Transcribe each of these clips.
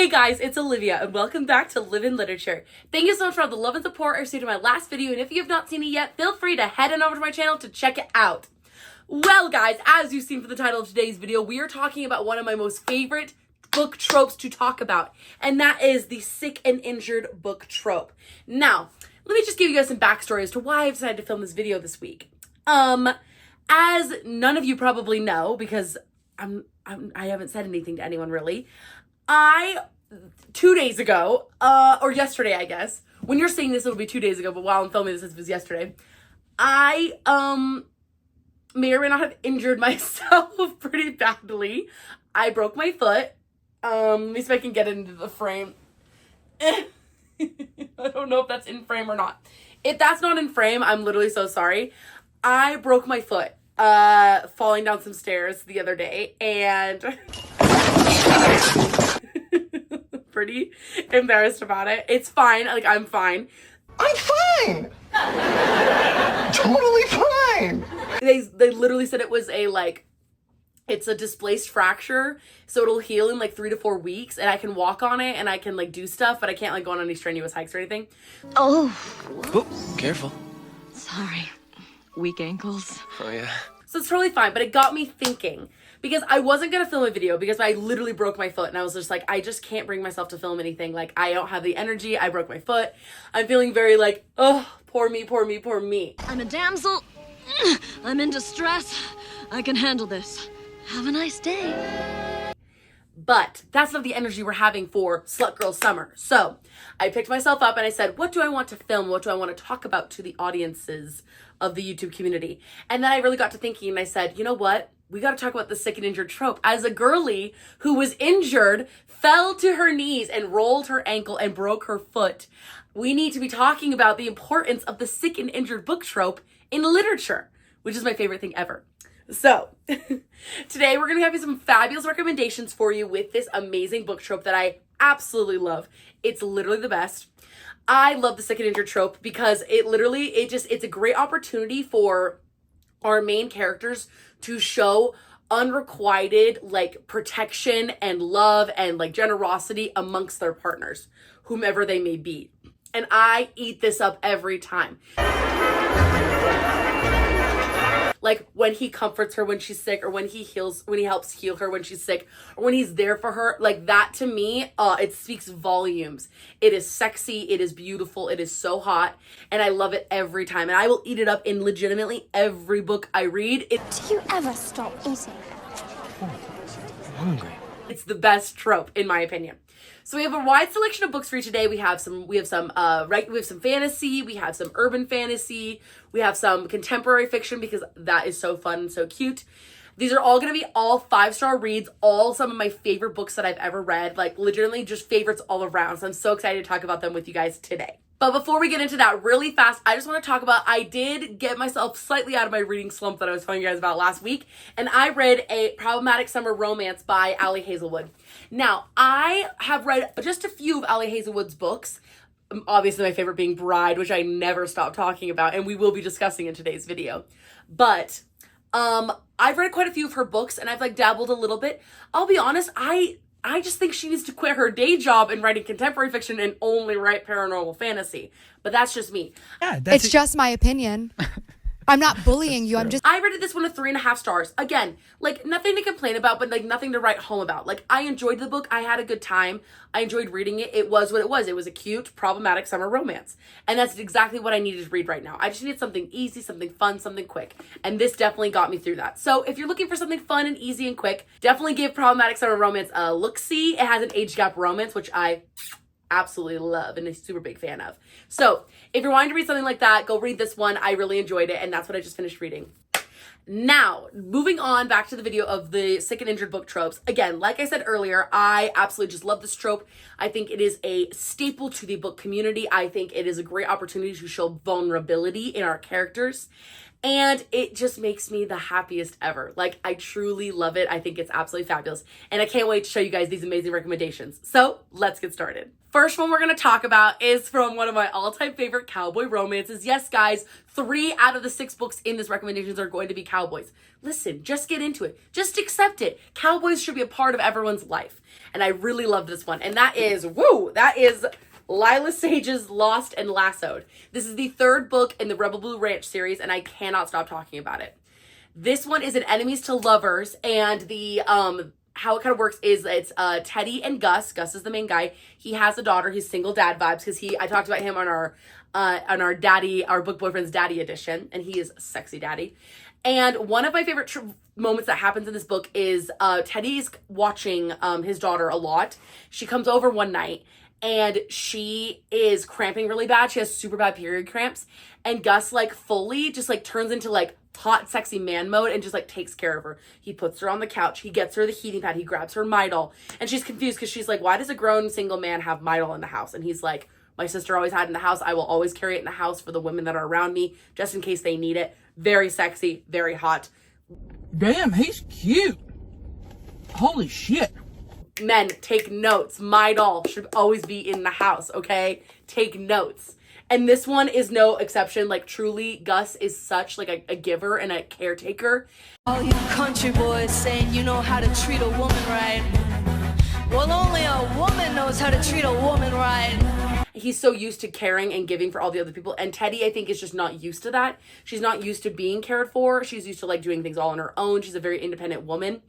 Hey guys, it's Olivia and welcome back to Live in Literature. Thank you so much for all the love and support I received in my last video, and if you have not seen it yet, feel free to head on over to my channel to check it out. Well guys, as you've seen from the title of today's video, we are talking about one of my most favorite book tropes to talk about, and that is the sick and injured book trope. Now, let me just give you guys some backstory as to why I decided to film this video this week. As none of you probably know, because I haven't said anything to anyone really, 2 days ago, or yesterday, I guess, when you're seeing this, it'll be 2 days ago, but while I'm filming this, it was yesterday, I, may or may not have injured myself pretty badly. I broke my foot. Let me see if I can get it into the frame. I don't know if that's in frame or not. If that's not in frame, I'm literally so sorry. I broke my foot, falling down some stairs the other day, and pretty embarrassed about it. It's fine. Like, I'm fine. I'm fine. Totally fine. They literally said it was it's a displaced fracture, so it'll heal in like 3 to 4 weeks, and I can walk on it and I can like do stuff, but I can't like go on any strenuous hikes or anything. Oh, Careful. sorry. Weak ankles. Oh yeah. So it's totally fine, but it got me thinking, because I wasn't gonna film a video because I literally broke my foot, and I was just like, I just can't bring myself to film anything. Like, I don't have the energy. I broke my foot. I'm feeling very like, oh, poor me, poor me, poor me. I'm a damsel. I'm in distress. I can handle this. Have a nice day. But that's not the energy we're having for Slut Girl Summer. So I picked myself up and I said, what do I want to film? What do I want to talk about to the audiences of the YouTube community? And then I really got to thinking, and I said, you know what? We got to talk about the sick and injured trope. As a girly who was injured, fell to her knees and rolled her ankle and broke her foot, we need to be talking about the importance of the sick and injured book trope in literature, which is my favorite thing ever. So today we're going to have you some fabulous recommendations for you with this amazing book trope that I absolutely love. It's literally the best. I love the sick and injured trope because it's a great opportunity for our main characters to show unrequited like protection and love and like generosity amongst their partners, whomever they may be. And I eat this up every time. Like when he comforts her when she's sick, or when he helps heal her when she's sick, or when he's there for her, like that to me, it speaks volumes. It is sexy, it is beautiful, it is so hot, and I love it every time. And I will eat it up in legitimately every book I read. Do you ever stop eating? I'm hungry. It's the best trope, in my opinion. So we have a wide selection of books for you today. We have some fantasy, we have some urban fantasy, we have some contemporary fiction, because that is so fun and so cute. These are all going to be all 5-star reads, all some of my favorite books that I've ever read, like legitimately just favorites all around. So I'm so excited to talk about them with you guys today. But before we get into that really fast, I just want to talk about, I did get myself slightly out of my reading slump that I was telling you guys about last week, and I read a problematic summer romance by Ali Hazelwood. Now, I have read just a few of Ali Hazelwood's books, obviously my favorite being Bride, which I never stop talking about, and we will be discussing in today's video. But I've read quite a few of her books, and I've like dabbled a little bit. I'll be honest, I just think she needs to quit her day job in writing contemporary fiction and only write paranormal fantasy. But that's just me. Yeah, it's just my opinion. I'm not bullying you. I rated this one a 3.5 stars. Again, like nothing to complain about, but like nothing to write home about. Like I enjoyed the book. I had a good time. I enjoyed reading it. It was what it was. It was a cute, problematic summer romance. And that's exactly what I needed to read right now. I just needed something easy, something fun, something quick. And this definitely got me through that. So if you're looking for something fun and easy and quick, definitely give Problematic Summer Romance a look-see. It has an age gap romance, which I absolutely love and a super big fan of. So if you're wanting to read something like that, go read this one. I really enjoyed it, and that's what I just finished reading. Now, moving on back to the video of the sick and injured book tropes. Again, like I said earlier, I absolutely just love this trope. I think it is a staple to the book community. I think it is a great opportunity to show vulnerability in our characters. And it just makes me the happiest ever. Like, I truly love it. I think it's absolutely fabulous. And I can't wait to show you guys these amazing recommendations. So let's get started. First one we're going to talk about is from one of my all-time favorite cowboy romances. Yes, guys, 3 out of the 6 books in this recommendations are going to be cowboys. Listen, just get into it. Just accept it. Cowboys should be a part of everyone's life. And I really love this one. And that is Lila Sage's Lost and Lassoed. This is the third book in the Rebel Blue Ranch series, and I cannot stop talking about it. This one is an enemies to lovers, and the how it kind of works is it's Teddy and Gus. Gus is the main guy. He has a daughter. He's single dad vibes because I talked about him on our book boyfriend's daddy edition, and he is sexy daddy. And one of my favorite moments that happens in this book is Teddy's watching his daughter a lot. She comes over one night and she is cramping really bad. She has super bad period cramps, and Gus like fully just like turns into like hot sexy man mode and just like takes care of her. He puts her on the couch, he gets her the heating pad, he grabs her Midol, and she's confused because she's like, why does a grown single man have Midol in the house? And he's like, my sister always had it in the house. I will always carry it in the house for the women that are around me just in case they need it. Very sexy, very hot. Damn, he's cute. Holy shit. Men, take notes. Midol should always be in the house, okay? Take notes. And this one is no exception. Like, truly, Gus is such like a giver and a caretaker. All you country boys saying you know how to treat a woman right. Well, only a woman knows how to treat a woman right. He's so used to caring and giving for all the other people. And Teddy, I think, is just not used to that. She's not used to being cared for. She's used to like doing things all on her own. She's a very independent woman.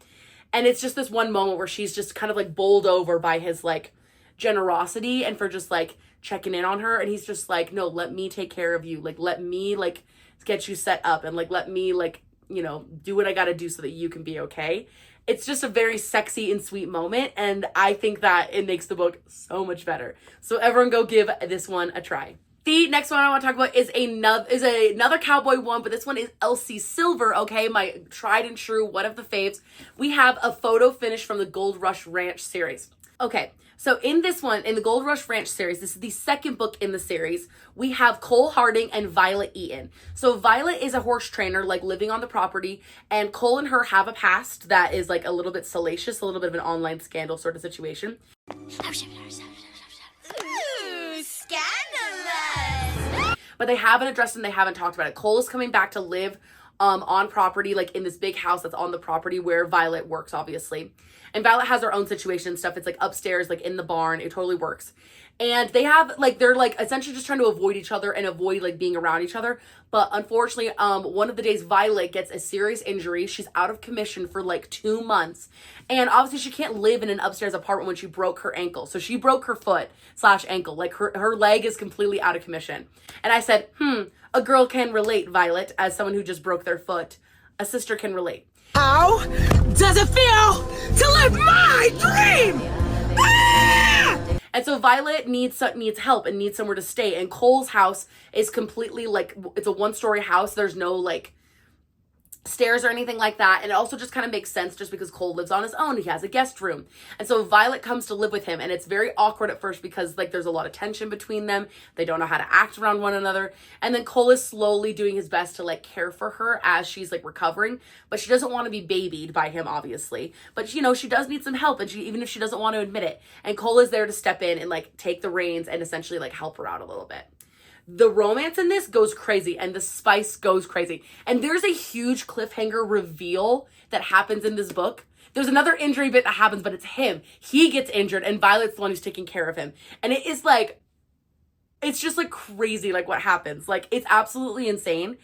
And it's just this one moment where she's just kind of like bowled over by his like generosity and for just like checking in on her. And he's just like, no, let me take care of you. Like, let me like get you set up and like, let me like, you know, do what I got to do so that you can be okay. It's just a very sexy and sweet moment. And I think that it makes the book so much better. So everyone go give this one a try. The next one I want to talk about is another cowboy one, but this one is Elsie Silver, okay? My tried and true, one of the faves. We have a photo finish from the Gold Rush Ranch series. Okay, so in this one, in the Gold Rush Ranch series, this is the second book in the series, we have Cole Harding and Violet Eaton. So Violet is a horse trainer, like living on the property, and Cole and her have a past that is like a little bit salacious, a little bit of an online scandal sort of situation. But they haven't addressed it and they haven't talked about it. Cole is coming back to live on property, like in this big house that's on the property where Violet works, obviously. And Violet has her own situation and stuff. It's like upstairs, like in the barn. It totally works. And they have like, they're like essentially just trying to avoid each other and avoid like being around each other. But unfortunately, one of the days Violet gets a serious injury. She's out of commission for like 2 months. And obviously she can't live in an upstairs apartment when she broke her ankle. So she broke her foot / ankle. Like her leg is completely out of commission. And I said, a girl can relate, Violet, as someone who just broke their foot. A sister can relate. How does it feel to live my dream? Ah! And so Violet needs help and needs somewhere to stay. And Cole's house is completely like, it's a 1-story house. There's no like stairs or anything like that. And it also just kind of makes sense just because Cole lives on his own. He has a guest room. And so Violet comes to live with him, and it's very awkward at first because like there's a lot of tension between them. They don't know how to act around one another. And then Cole is slowly doing his best to like care for her as she's like recovering, but she doesn't want to be babied by him, obviously. But you know, she does need some help, and even if she doesn't want to admit it. And Cole is there to step in and like take the reins and essentially like help her out a little bit. The romance in this goes crazy and the spice goes crazy. And there's a huge cliffhanger reveal that happens in this book. There's another injury bit that happens, but it's him. He gets injured and Violet's the one who's taking care of him. And it is like, it's just like crazy like what happens. Like it's absolutely insane.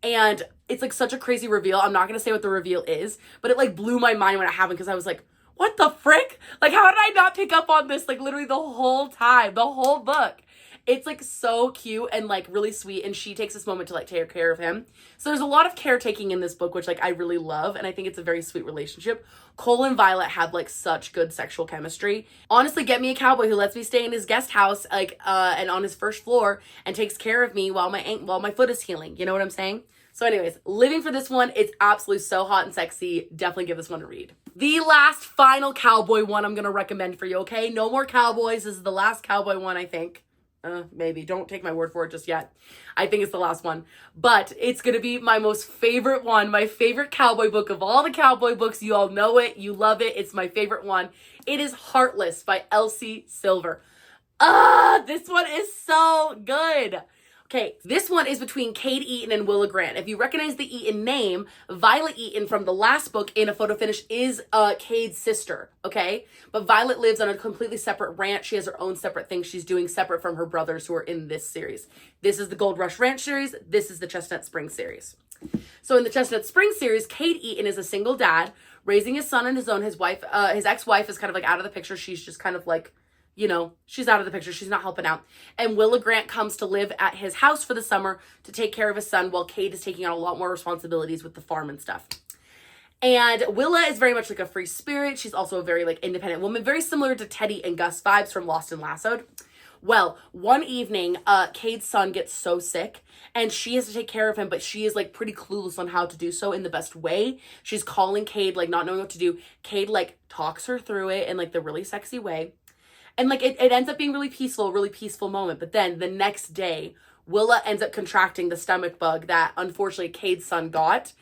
And it's like such a crazy reveal. I'm not going to say what the reveal is, but it like blew my mind when it happened because I was like, what the frick? Like how did I not pick up on this like literally the whole time, the whole book? It's like so cute and like really sweet, and she takes this moment to like take care of him. So there's a lot of caretaking in this book, which like I really love, and I think it's a very sweet relationship. Cole and Violet have like such good sexual chemistry. Honestly, get me a cowboy who lets me stay in his guest house like and on his first floor and takes care of me while my foot is healing. You know what I'm saying? So anyways, living for this one, it's absolutely so hot and sexy. Definitely give this one a read. The last final cowboy one I'm going to recommend for you, okay? No more cowboys. This is the last cowboy one, I think. Maybe. Don't take my word for it just yet. I think it's the last one. But it's going to be my most favorite one. My favorite cowboy book of all the cowboy books. You all know it. You love it. It's my favorite one. It is Heartless by Elsie Silver. This one is so good. Okay, this one is between Cade Eaton and Willa Grant. If you recognize the Eaton name, Violet Eaton from the last book in A Photo Finish is Cade's sister, okay? But Violet lives on a completely separate ranch. She has her own separate thing she's doing separate from her brothers who are in this series. This is the Gold Rush Ranch series. This is the Chestnut Springs series. So in the Chestnut Springs series, Cade Eaton is a single dad raising his son on his own. His wife, his ex-wife is kind of like out of the picture. She's just kind of like, you know, she's out of the picture. She's not helping out. And Willa Grant comes to live at his house for the summer to take care of his son while Cade is taking on a lot more responsibilities with the farm and stuff. And Willa is very much like a free spirit. She's also a very like independent woman, very similar to Teddy and Gus vibes from Lost and Lassoed. Well, one evening, Cade's son gets so sick and she has to take care of him, but she is like pretty clueless on how to do so in the best way. She's calling Cade, like not knowing what to do. Cade like talks her through it in like the really sexy way. And like it ends up being really peaceful moment. But then the next day, Willa ends up contracting the stomach bug that unfortunately Cade's son got.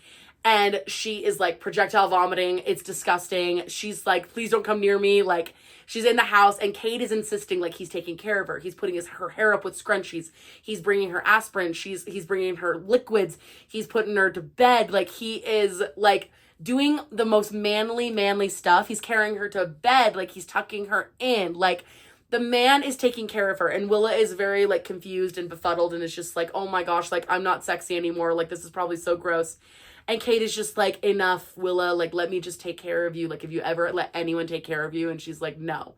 And she is like projectile vomiting. It's disgusting. She's like, please don't come near me. Like she's in the house and Cade is insisting like he's taking care of her. He's putting her hair up with scrunchies. He's bringing her aspirin. He's bringing her liquids. He's putting her to bed. Like he is like doing the most manly stuff. He's carrying her to bed. Like he's tucking her in. Like the man is taking care of her. And Willa is very like confused and befuddled and is just like, oh my gosh, like I'm not sexy anymore. Like this is probably so gross. And Cade is just like, enough, Willa, like let me just take care of you. Like if you ever let anyone take care of you. And she's like, no.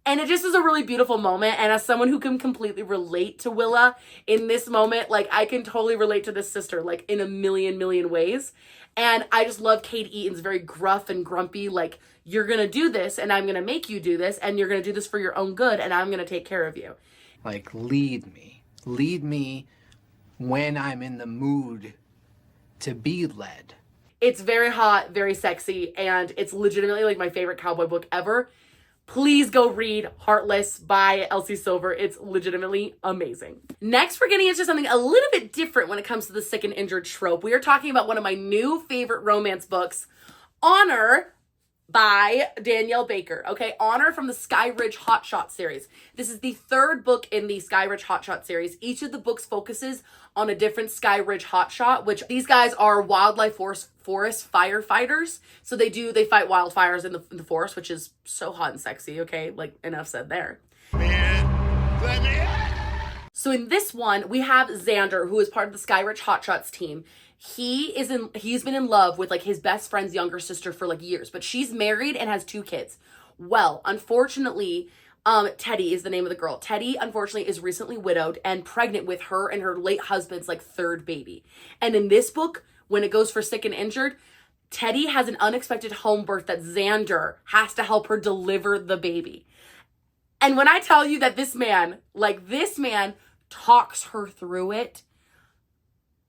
And it just is a really beautiful moment. And as someone who can completely relate to Willa in this moment, like I can totally relate to this sister, like in a million ways. And I just love Cade Eaton's very gruff and grumpy, like, you're going to do this and I'm going to make you do this and you're going to do this for your own good and I'm going to take care of you. Like, lead me when I'm in the mood to be led. It's very hot, very sexy, and it's legitimately like my favorite cowboy book ever. Please go read Heartless by Elsie Silver. It's legitimately amazing. Next, we're getting into something a little bit different when it comes to the sick and injured trope. We are talking about one of my new favorite romance books, Honor by Danielle Baker. Okay, Honor from the Sky Ridge Hotshot series. This is the third book in the Sky Ridge Hotshot series. Each of the books focuses on a different Sky Ridge hotshot, which these guys are wildlife forest firefighters. So they fight wildfires in the forest, which is so hot and sexy. Okay, like enough said there. So in this one, we have Xander, who is part of the Sky Ridge Hotshots team. He's been in love with like his best friend's younger sister for like years, but she's married and has 2 kids. Well, unfortunately, Teddy is the name of the girl. Teddy, unfortunately, is recently widowed and pregnant with her and her late husband's like 3rd baby. And in this book, when it goes for sick and injured, Teddy has an unexpected home birth that Xander has to help her deliver the baby. And when I tell you that this man talks her through it,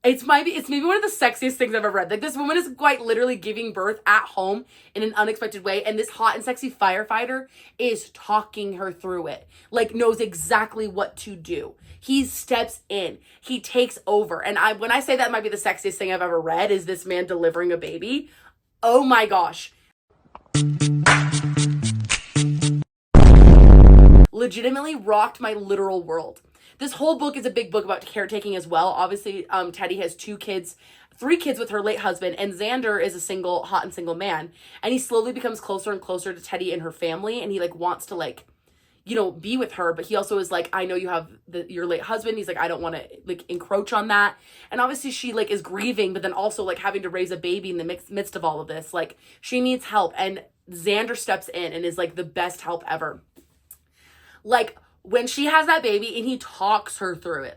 it's maybe one of the sexiest things I've ever read. Like this woman is quite literally giving birth at home in an unexpected way. And this hot and sexy firefighter is talking her through it. Like knows exactly what to do. He steps in, he takes over. And when I say that might be the sexiest thing I've ever read is this man delivering a baby. Oh my gosh. Legitimately rocked my literal world. This whole book is a big book about caretaking as well. Obviously, Teddy has 3 kids with her late husband, and Xander is a hot and single man. And he slowly becomes closer and closer to Teddy and her family, and he like wants to like, you know, be with her, but he also is like, I know you have your late husband. He's like, I don't want to like encroach on that. And obviously she like is grieving, but then also like having to raise a baby in the midst of all of this. Like she needs help, and Xander steps in and is like the best help ever. Like when she has that baby and he talks her through it,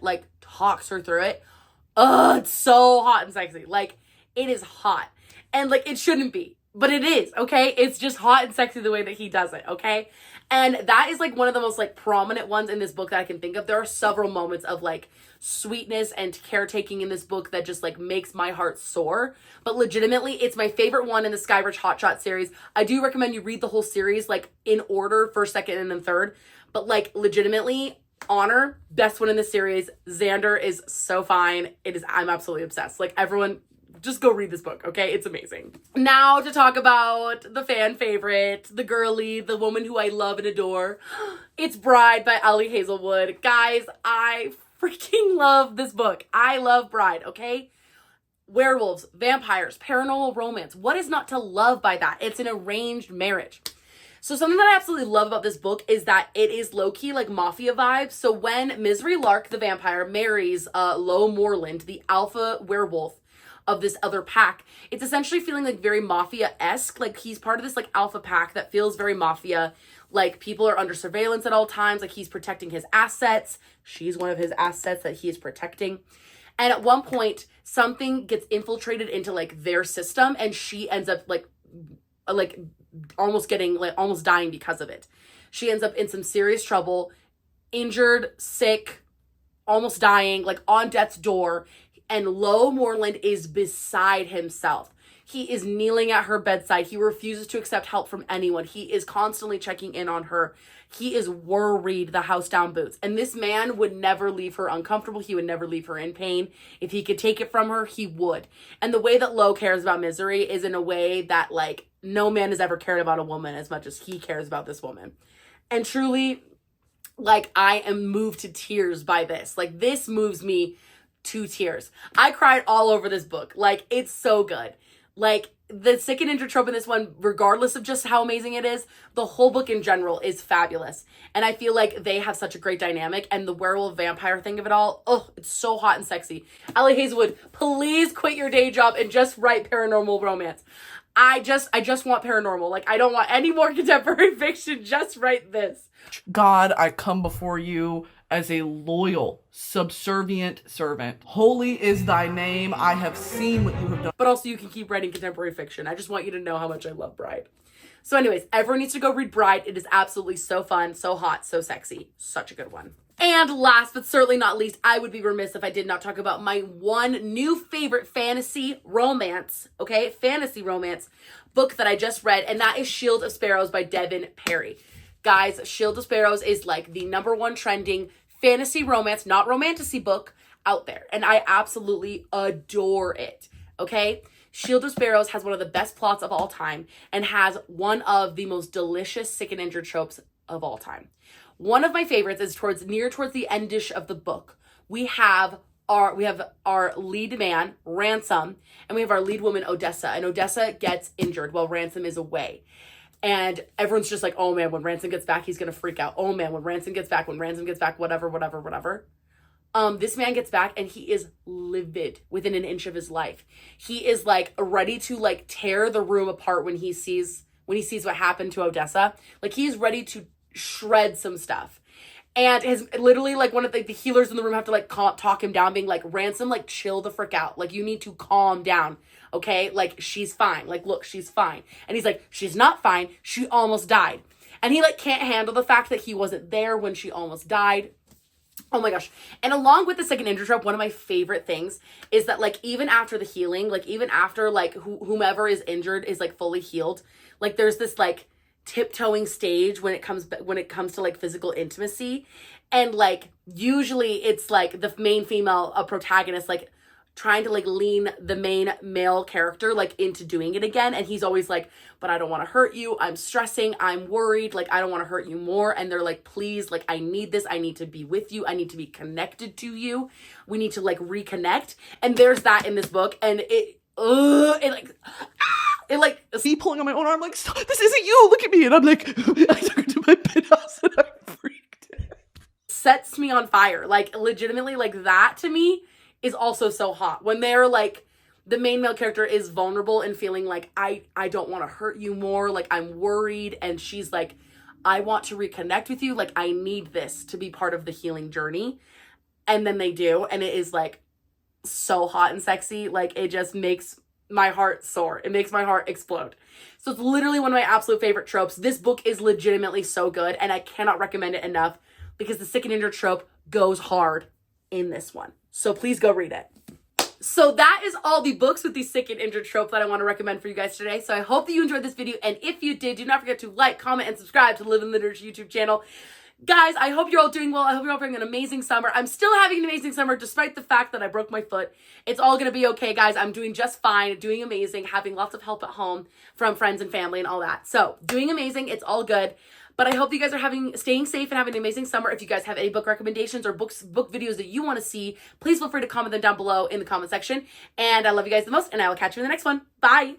oh, it's so hot and sexy. Like it is hot, and like it shouldn't be, but it is. Okay, it's just hot and sexy the way that he does it. Okay, and that is like one of the most like prominent ones in this book that I can think of. There are several moments of like sweetness and caretaking in this book that just like makes my heart soar. But legitimately, it's my favorite one in the Sky Ridge Hotshot series. I do recommend you read the whole series like in order, 1st, 2nd, and then 3rd. But like legitimately, Honor, best one in the series. Xander is so fine. I'm absolutely obsessed. Like everyone, just go read this book, okay? It's amazing. Now to talk about the fan favorite, the girly, the woman who I love and adore. It's Bride by Ellie Hazelwood. Guys, I freaking love this book. I love Bride, okay? Werewolves, vampires, paranormal romance. What is not to love by that? It's an arranged marriage. So something that I absolutely love about this book is that it is low-key like mafia vibes. So when Misery Lark, the vampire, marries Lo Moreland, the alpha werewolf of this other pack, it's essentially feeling like very mafia-esque. Like he's part of this like alpha pack that feels very mafia. Like people are under surveillance at all times. Like he's protecting his assets. She's one of his assets that he is protecting. And at one point, something gets infiltrated into like their system and she ends up like almost dying because of it. She ends up in some serious trouble, injured, sick, almost dying, like on death's door. And Lo Moreland is beside himself. He is kneeling at her bedside. He refuses to accept help from anyone. He is constantly checking in on her. He is worried the house down boots. And this man would never leave her uncomfortable. He would never leave her in pain. If he could take it from her, he would. And the way that Lo cares about Misery is in a way that like no man has ever cared about a woman as much as he cares about this woman. And truly, like I am moved to tears by this. Like this moves me to tears. I cried all over this book. Like it's so good. Like the sick and injured trope in this one, regardless of just how amazing it is, the whole book in general is fabulous. And I feel like they have such a great dynamic, and the werewolf vampire thing of it all, oh, it's so hot and sexy. Ellie Hazelwood, please quit your day job and just write paranormal romance. I just want paranormal. Like I don't want any more contemporary fiction. Just write this. God, I come before you as a loyal, subservient servant. Holy is thy name. I have seen what you have done. But also you can keep writing contemporary fiction. I just want you to know how much I love Bride. So anyways, everyone needs to go read Bride. It is absolutely so fun, so hot, so sexy. Such a good one. And last but certainly not least, I would be remiss if I did not talk about my one new favorite fantasy romance, okay? Fantasy romance book that I just read, and that is Shield of Sparrows by Devin Perry. Guys, Shield of Sparrows is like the #1 trending fantasy romance, not romantasy book out there. And I absolutely adore it, okay? Shield of Sparrows has one of the best plots of all time and has one of the most delicious sick and injured tropes of all time. One of my favorites is towards the endish of the book. We have our lead man, Ransom, and we have our lead woman, Odessa. And Odessa gets injured while Ransom is away. And everyone's just like, oh man, when Ransom gets back, he's going to freak out. Oh man, when Ransom gets back, whatever. This man gets back and he is livid within an inch of his life. He is like ready to like tear the room apart when he sees what happened to Odessa. Like he's ready to shred some stuff. And his literally like one of the healers in the room have to like talk him down, being like, Ransom, like chill the frick out. Like you need to calm down. Okay, like she's fine. Like, look, she's fine. And he's like, she's not fine. She almost died. And he like can't handle the fact that he wasn't there when she almost died. Oh my gosh. And along with the second injured trope, one of my favorite things is that like even after the healing, like even after like whomever is injured is like fully healed, like there's this like tiptoeing stage when it comes to like physical intimacy. And like usually it's like the main female protagonist like trying to like lean the main male character like into doing it again, and he's always like, but I don't want to hurt you, I'm stressing, I'm worried, like I don't want to hurt you more. And they're like, please, like I need this, I need to be with you, I need to be connected to you, we need to like reconnect. And there's that in this book, and it Me pulling on my own arm like, stop, this isn't you, look at me. And I'm like, I took her to my penthouse and I freaked out. Sets me on fire. Like legitimately, like that to me is also so hot when they're like the main male character is vulnerable and feeling like I don't want to hurt you more, like I'm worried, and she's like, I want to reconnect with you, like I need this to be part of the healing journey. And then they do, and it is like so hot and sexy. Like it just makes my heart soar, it makes my heart explode. So it's literally one of my absolute favorite tropes. This book is legitimately so good, and I cannot recommend it enough because the sick and injured trope goes hard in this one. So please go read it. So that is all the books with the sick and injured trope that I want to recommend for you guys today. So I hope that you enjoyed this video. And if you did, do not forget to like, comment, and subscribe to the Live in Literature YouTube channel. Guys, I hope you're all doing well. I hope you're all having an amazing summer. I'm still having an amazing summer despite the fact that I broke my foot. It's all going to be okay, guys. I'm doing just fine, doing amazing, having lots of help at home from friends and family and all that. So doing amazing. It's all good. But I hope you guys are staying safe and having an amazing summer. If you guys have any book recommendations or book videos that you want to see, please feel free to comment them down below in the comment section. And I love you guys the most, and I will catch you in the next one. Bye!